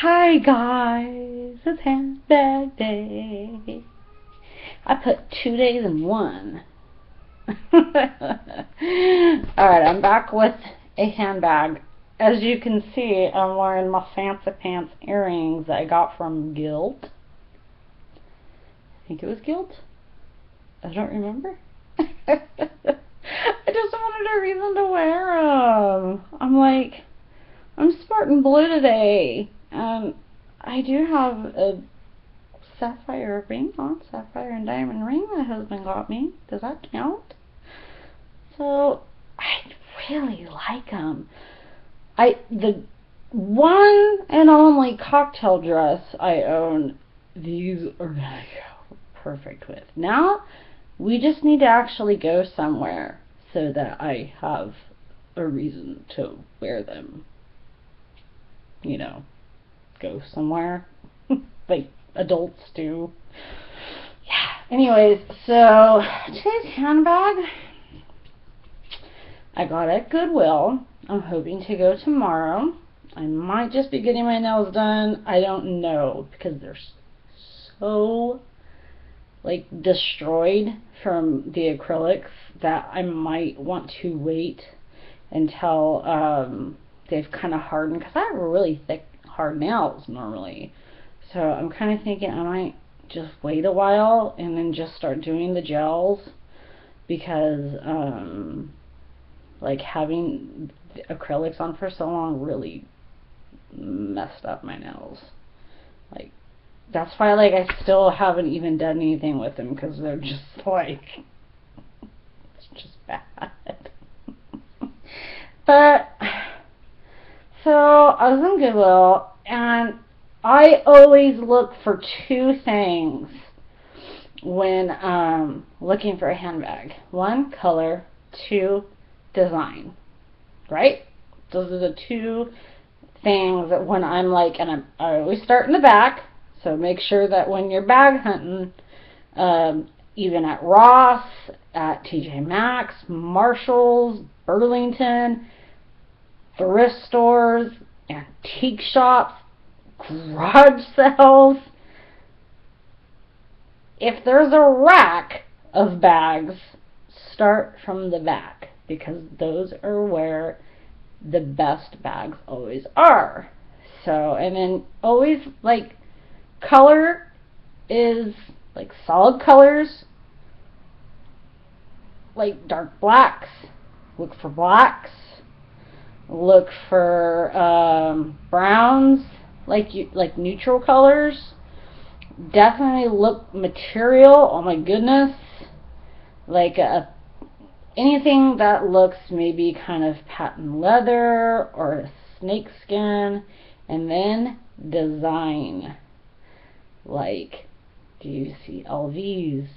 Hi guys, it's handbag day. I put 2 days in one. Alright, I'm back with a handbag. As you can see, I'm wearing my fancy pants earrings that I got from Guild. I think it was Guild. I don't remember. I just wanted a reason to wear them. I'm smart and blue today. I do have a sapphire ring on, sapphire and diamond ring my husband got me. Does that count? So, I really like them. The one and only cocktail dress I own, these are gonna go perfect with. Now, we just need to actually go somewhere so that I have a reason to wear them. You know, go somewhere like adults do. Yeah. Anyways, so today's handbag I got at Goodwill. I'm hoping to go tomorrow. I might just be getting my nails done. I don't know because they're so like destroyed from the acrylics that I might want to wait until they've kind of hardened, because I have really thick hard nails normally. So I'm kind of thinking I might just wait a while and then just start doing the gels, because like having the acrylics on for so long really messed up my nails. Like, that's why like I still haven't even done anything with them, because they're just like, it's just bad. But so I was in Goodwill, and I always look for two things when looking for a handbag. One, color. Two, design. Right? Those are the two things that when I'm like, and I always start in the back, so make sure that when you're bag hunting, even at Ross, at TJ Maxx, Marshalls, Burlington, thrift stores, antique shops, garage sales, if there's a rack of bags, start from the back, because those are where the best bags always are. So, and then always like color is like solid colors, like dark blacks. Look for blacks. Look for browns, like neutral colors. Definitely look material. Oh my goodness, like anything that looks maybe kind of patent leather or a snake skin. And then design. Like, do you see LVs?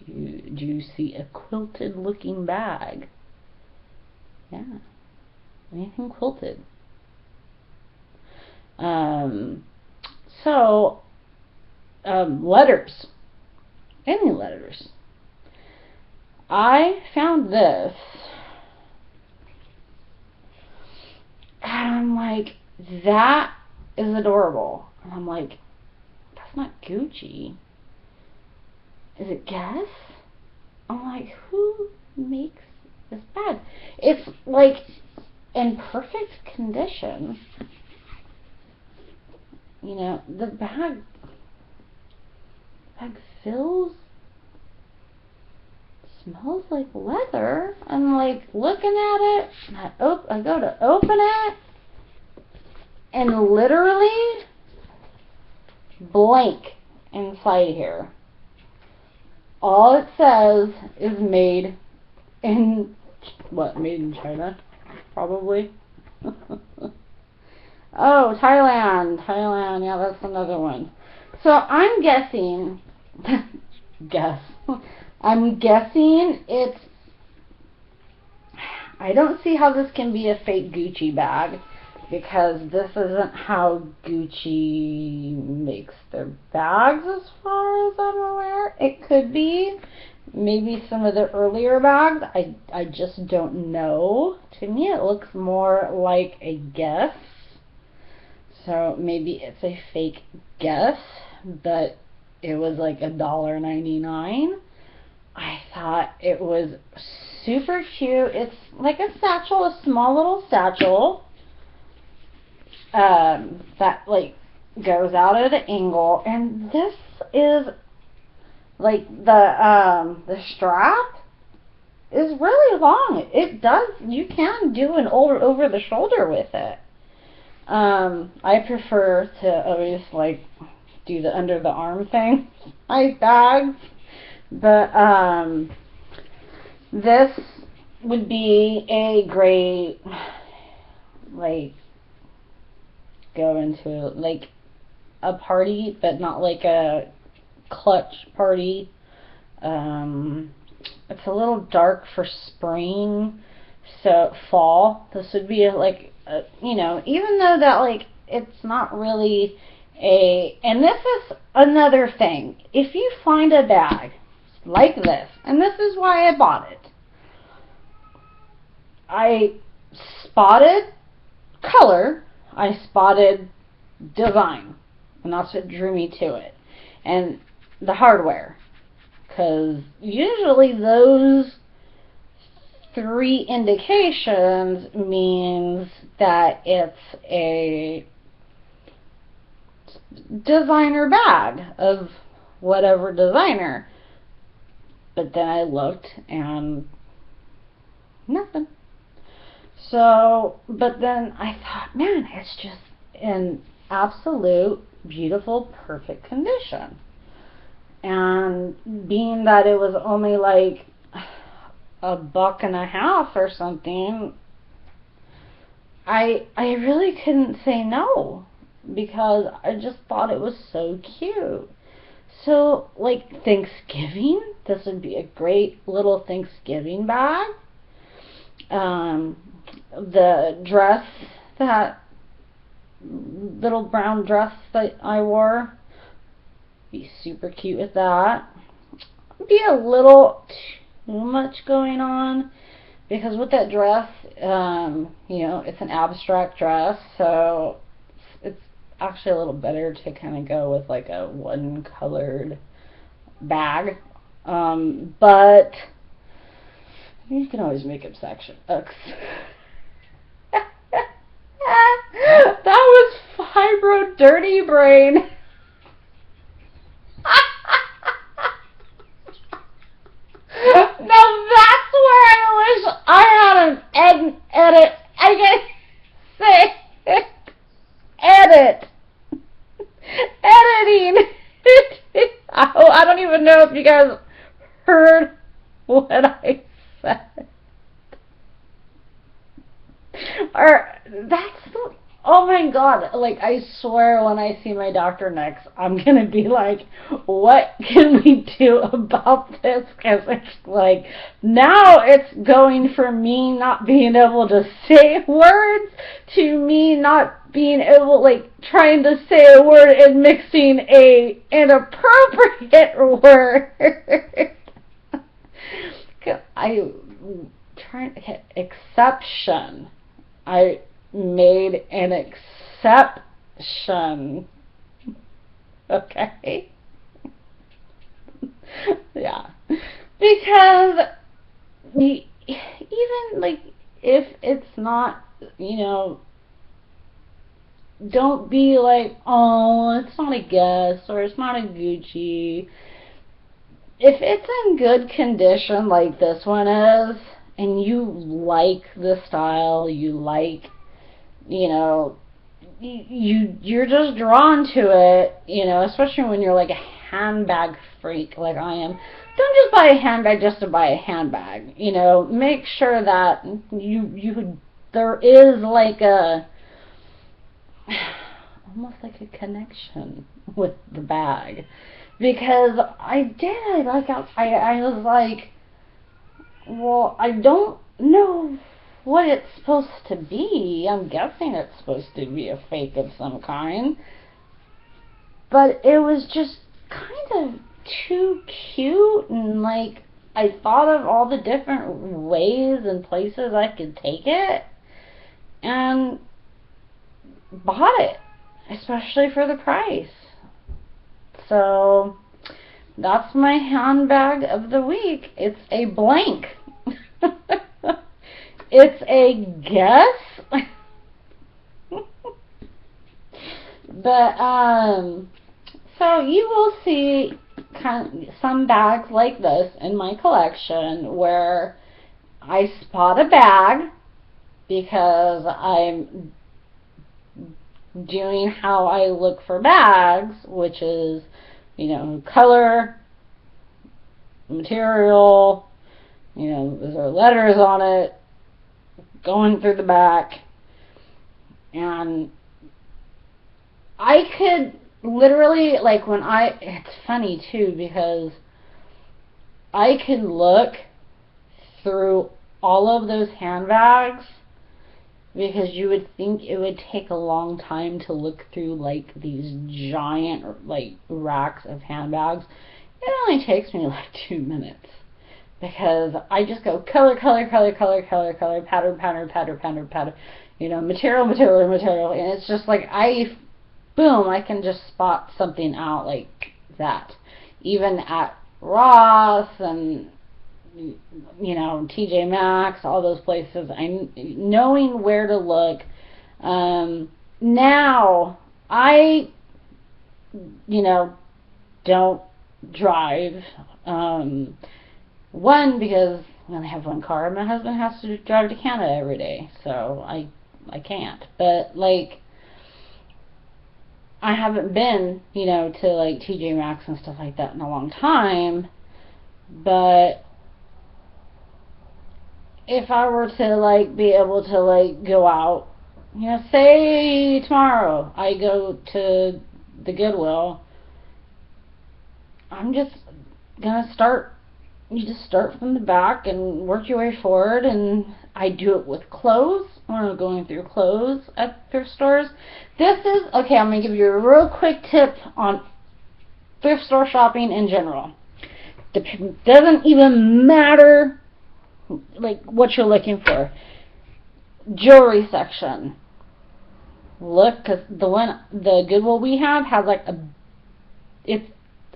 Do you see a quilted looking bag? Yeah. Anything quilted. Letters. Any letters. I found this, and I'm like, that is adorable. And I'm like, that's not Gucci. Is it Guess? I'm like, who makes this bag? It's like in perfect condition. You know, the bag feels, smells like leather. I'm like looking at it, and I go to open it, and literally blank inside here. All it says is made in, made in China, probably. Oh, Thailand, yeah, that's another one. So I'm guessing, I'm guessing it's, I don't see how this can be a fake Gucci bag, because this isn't how Gucci makes their bags as far as I'm aware. It could be maybe some of the earlier bags. I just don't know. To me it looks more like a Guess. So maybe it's a fake guess, but it was like $1.99. I thought it was super cute. It's like a satchel, a small little satchel that like goes out at an angle, and this is like the strap is really long. It does, you can do an over the shoulder with it. I prefer to always like do the under the arm thing, like bags. But this would be a great like go into like a party, but not like a clutch party. It's a little dark for spring, so fall. This would be like you know, even though that like it's not really a, and this is another thing. If you find a bag like this, and this is why I bought it, I spotted color, I spotted design, and that's what drew me to it, and the hardware, because usually those three indications means that it's a designer bag of whatever designer. But then I looked and nothing. So, but then I thought, man, it's just in absolute beautiful, perfect condition. And being that it was only like $1.50 or something, I really couldn't say no, because I just thought it was so cute. So, like Thanksgiving, this would be a great little Thanksgiving bag. The dress, that little brown dress that I wore, be super cute with that. Be a little too much going on, because with that dress, you know, it's an abstract dress, so it's actually a little better to kind of go with like a one colored bag. But you can always make exceptions. That was fibro dirty brain. Now that's where I wish I had an edit. I can say edit. Editing. Oh, I don't even know if you guys heard what I said. Or that's the, oh my god, like I swear when I see my doctor next, I'm gonna be like, what can we do about this? Because it's like, now it's going from me not being able to say words to me not being able, like, trying to say a word and mixing a inappropriate word. I trying to get exception. I made an exception. Okay? Yeah. Because even like if it's not, you know, don't be like, oh, it's not a Guess or it's not a Gucci. If it's in good condition like this one is, and you like the style, you like, you know, you're just drawn to it, you know, especially when you're like a handbag freak like I am. Don't just buy a handbag just to buy a handbag, you know. Make sure that there is like a almost like a connection with the bag, because I did, like I was like, well, I don't know what it's supposed to be. I'm guessing it's supposed to be a fake of some kind, but it was just kind of too cute, and like I thought of all the different ways and places I could take it and bought it. especially for the price. So that's my handbag of the week. It's a blank. It's a guess. But so you will see some bags like this in my collection where I spot a bag because I'm doing how I look for bags, which is, color, material, is there letters on it, going through the back, and I could literally, like, it's funny too, because I could look through all of those handbags, because you would think it would take a long time to look through, like, these giant, like, racks of handbags. It only takes me, like, 2 minutes. Because I just go color, color, color, color, color, color, pattern, pattern, pattern, pattern, pattern, material, material, material. And it's just like, boom, I can just spot something out like that. Even at Ross and TJ Maxx, all those places, knowing where to look. Now I don't drive. One, because I only have one car. My husband has to drive to Canada every day, so I can't. But, like, I haven't been, to, like, TJ Maxx and stuff like that in a long time. But if I were to, like, be able to, like, go out, say tomorrow I go to the Goodwill, I'm just gonna start. You just start from the back and work your way forward, and I do it with clothes when I'm going through clothes at thrift stores. Okay, I'm going to give you a real quick tip on thrift store shopping in general. It doesn't even matter, like, what you're looking for. Jewelry section. Look, because the Goodwill we have has, like, it's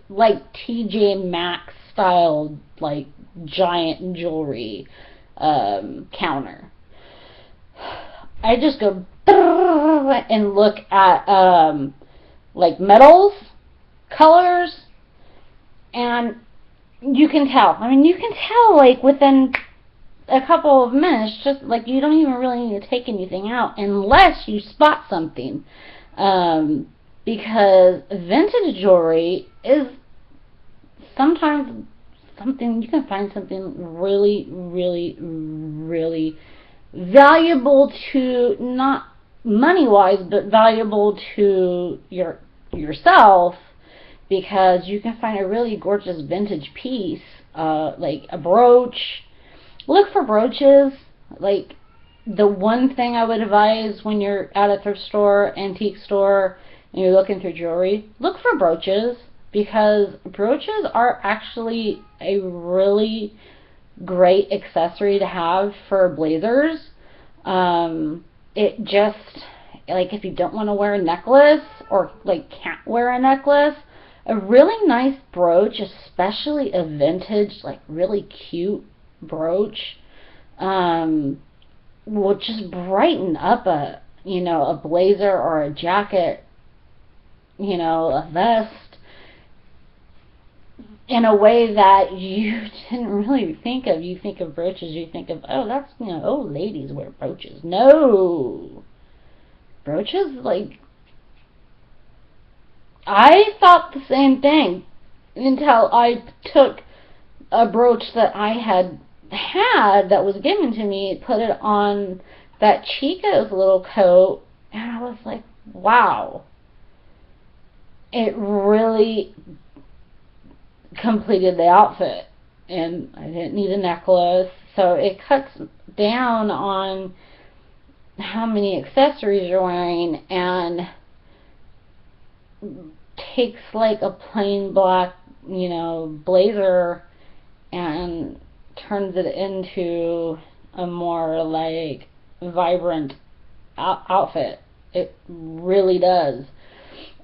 like TJ Maxx style, like, giant jewelry counter. I just go and look at like metals, colors, and you can tell. You can tell, like, within a couple of minutes. Just like, you don't even really need to take anything out unless you spot something, because vintage jewelry is sometimes you can find something really, really, really valuable to, not money-wise, but valuable to yourself, because you can find a really gorgeous vintage piece, like a brooch. Look for brooches. Like, the one thing I would advise when you're at a thrift store, antique store, and you're looking through jewelry, look for brooches. Because brooches are actually a really great accessory to have for blazers. It just, like, if you don't want to wear a necklace, or, like, can't wear a necklace, a really nice brooch, especially a vintage, like, really cute brooch, will just brighten up a blazer or a jacket, a vest, in a way that you didn't really think of. You think of brooches, you think of, oh, that's, old ladies wear brooches. No. Brooches, like, I thought the same thing until I took a brooch that I had that was given to me, put it on that Chico's little coat, and I was like, wow. It really completed the outfit, and I didn't need a necklace, so it cuts down on how many accessories you're wearing, and takes, like, a plain black blazer and turns it into a more, like, vibrant outfit. It really does.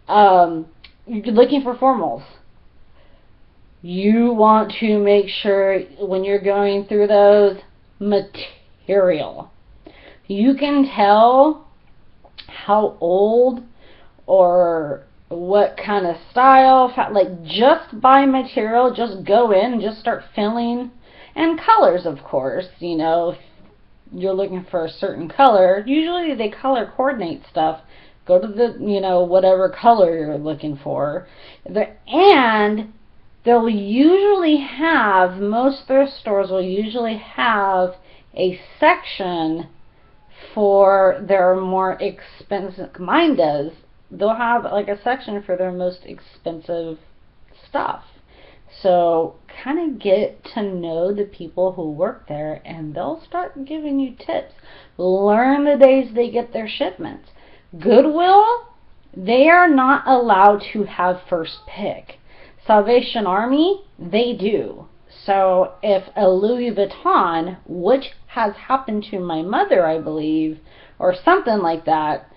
You're looking for formals. You want to make sure when you're going through those, material. You can tell how old or what kind of style, like just by material, just go in and just start filling. And colors, of course, you know, if you're looking for a certain color, usually they color coordinate stuff. Go to the, you know, whatever color you're looking for. And they'll usually have, most thrift stores will usually have a section for their more expensive, mine does, they'll have like a section for their most expensive stuff. So kind of get to know the people who work there, and they'll start giving you tips. Learn the days they get their shipments. Goodwill, they are not allowed to have first pick. Salvation Army, they do. So if a Louis Vuitton, which has happened to my mother, I believe, or something like that,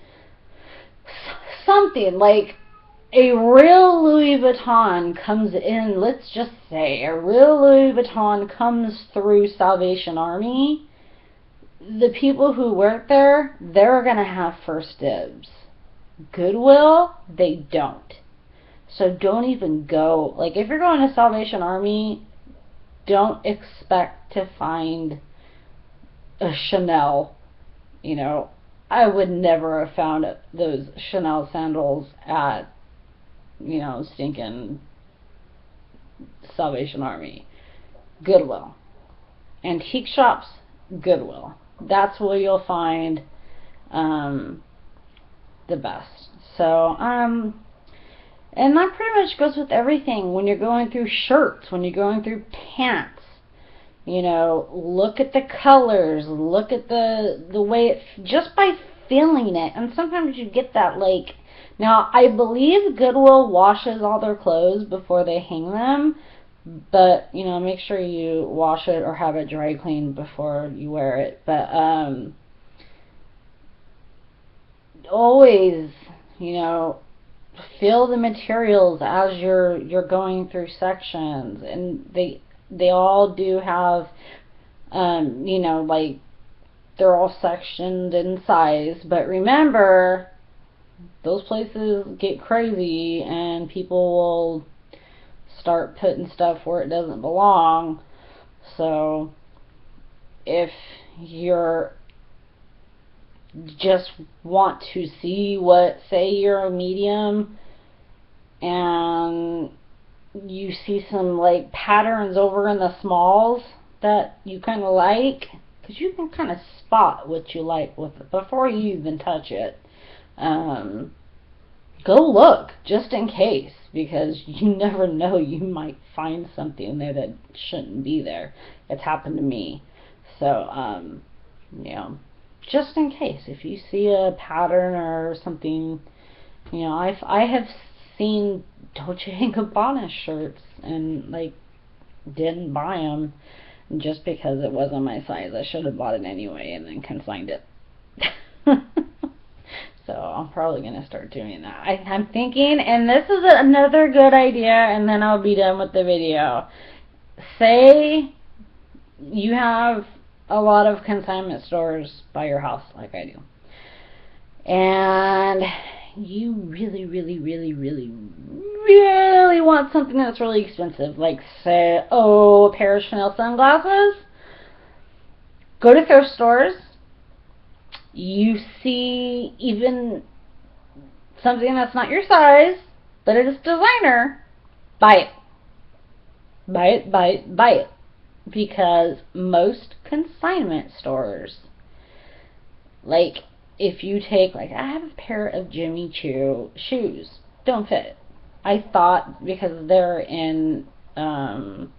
something like a real Louis Vuitton comes in, let's just say a real Louis Vuitton comes through Salvation Army, the people who work there, they're going to have first dibs. Goodwill, they don't. So don't even go. Like, if you're going to Salvation Army, don't expect to find a Chanel. You know, I would never have found those Chanel sandals at, you know, stinking Salvation Army. Goodwill. Antique shops, Goodwill. That's where you'll find the best. So, and that pretty much goes with everything. When you're going through shirts, when you're going through pants, you know, look at the colors, look at the way it, just by feeling it. And sometimes you get that, like, now I believe Goodwill washes all their clothes before they hang them, but, you know, make sure you wash it or have it dry cleaned before you wear it. But always, you know, feel the materials as you're going through sections, and they all do have, you know, like, they're all sectioned in size, but remember, those places get crazy and people will start putting stuff where it doesn't belong. So if you're just want to see what, say you're a medium and you see some like patterns over in the smalls that you kind of like, because you can kind of spot what you like with it before you even touch it. Go look just in case, because you never know, you might find something there that shouldn't be there. It's happened to me. So you know, just in case, if you see a pattern or something, you know, I have seen Dolce & Gabbana shirts and, like, didn't buy them just because it wasn't my size. I should have bought it anyway and then consigned it. So I'm probably going to start doing that. I'm thinking, and this is another good idea, and then I'll be done with the video. Say you have a lot of consignment stores by your house, like I do, and you really, really, really, really, really want something that's really expensive, like, say, a pair of Chanel sunglasses. Go to thrift stores. You see even something that's not your size, but it is designer, buy it. Buy it, buy it, buy it. Because most consignment stores, like, if you take, like, I have a pair of Jimmy Choo shoes, don't fit. I thought, because they're in, you know,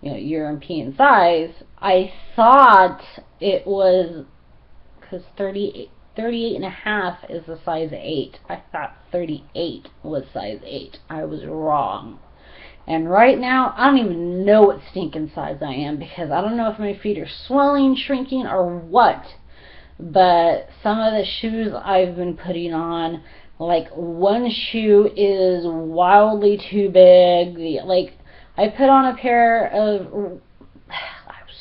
European size, I thought it was, because 38 and a half is a size 8. I thought 38 was size 8. I was wrong. And right now, I don't even know what stinking size I am, because I don't know if my feet are swelling, shrinking, or what. But some of the shoes I've been putting on, Like, one shoe is wildly too big. Like, I put on a pair of, I was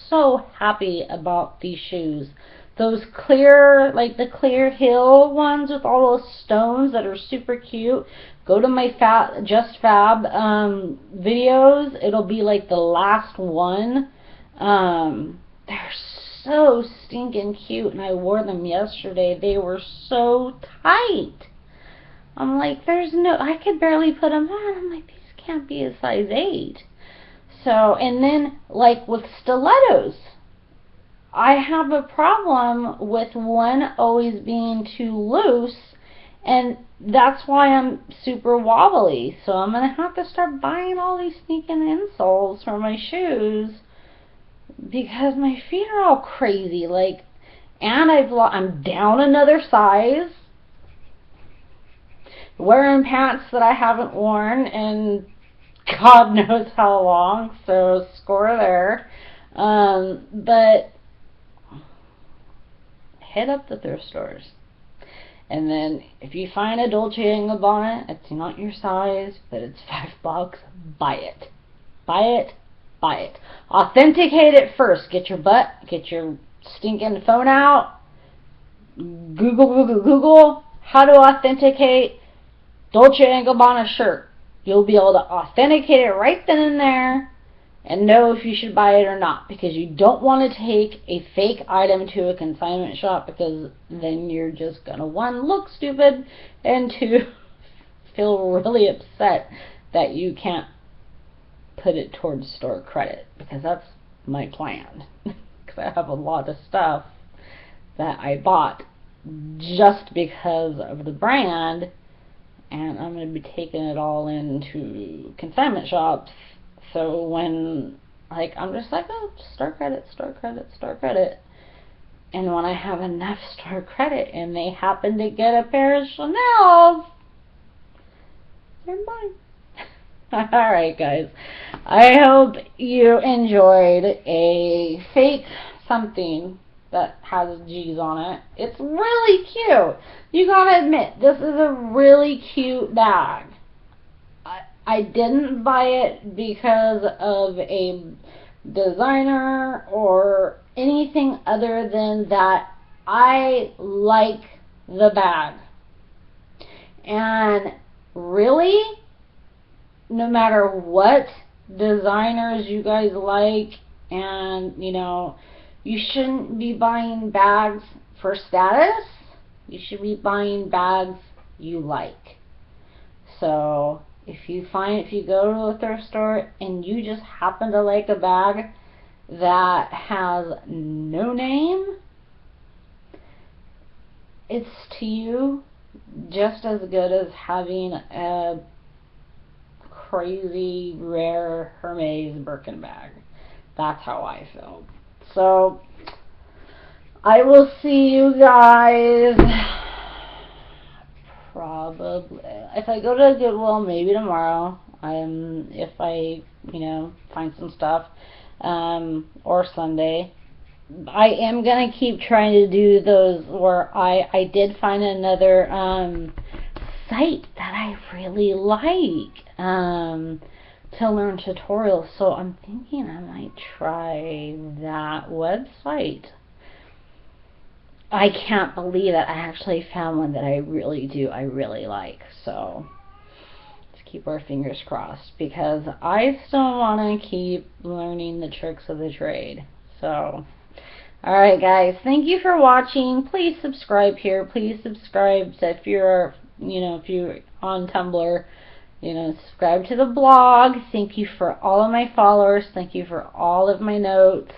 so happy about these shoes. Those clear, like the clear heel ones with all those stones that are super cute. Go to my Just Fab videos. It'll be like the last one. They're so stinking cute, and I wore them yesterday. They were so tight. I'm like, I could barely put them on. I'm like, these can't be a size 8. So, and then, like with stilettos, I have a problem with one always being too loose, and that's why I'm super wobbly. So I'm going to have to start buying all these sneaking insoles for my shoes, because my feet are all crazy. Like, and I'm down another size, wearing pants that I haven't worn in God knows how long, so score there. But head up the thrift stores, and then if you find a Dolce & Gabbana, it's not your size, but it's $5, buy it. Buy it. Buy it. Authenticate it first. Get your stinking phone out. Google how to authenticate Dolce & Gabbana shirt. You'll be able to authenticate it right then and there and know if you should buy it or not, because you don't want to take a fake item to a consignment shop, because then you're just going to, 1, look stupid, and 2, feel really upset that you can't put it towards store credit, because that's my plan. Because I have a lot of stuff that I bought just because of the brand, and I'm going to be taking it all into consignment shops. So when, like, I'm just like, oh, store credit, store credit, store credit. And when I have enough store credit and they happen to get a pair of Chanel's, they're mine. Alright, guys. I hope you enjoyed a fake something that has G's on it. It's really cute. You gotta admit, this is a really cute bag. I didn't buy it because of a designer or anything other than that I like the bag. And really, no matter what designers you guys like, and you shouldn't be buying bags for status. You should be buying bags you like. So if you go to a thrift store and you just happen to like a bag that has no name, it's to you just as good as having a crazy rare Hermes Birkin bag. That's how I feel. So I will see you guys probably, if I go to Goodwill, maybe tomorrow. If I find some stuff, or Sunday. I am gonna keep trying to do those where I did find another site that I really like to learn tutorials, so I'm thinking I might try that website. I can't believe that I actually found one that I really like. So let's keep our fingers crossed, because I still want to keep learning the tricks of the trade. So alright guys, thank you for watching. Please subscribe here. Please subscribe if you're on Tumblr. Subscribe to the blog. Thank you for all of my followers. Thank you for all of my notes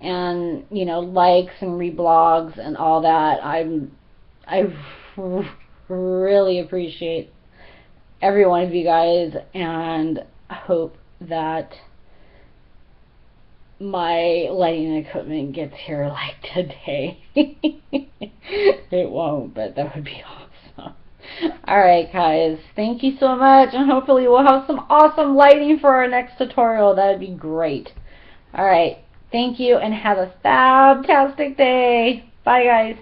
and likes and reblogs and all that. I really appreciate every one of you guys, and hope that my lighting equipment gets here like today. It won't, but that would be awesome. Alright guys, thank you so much, and hopefully we'll have some awesome lighting for our next tutorial. That would be great. Alright, thank you, and have a fantastic day. Bye guys.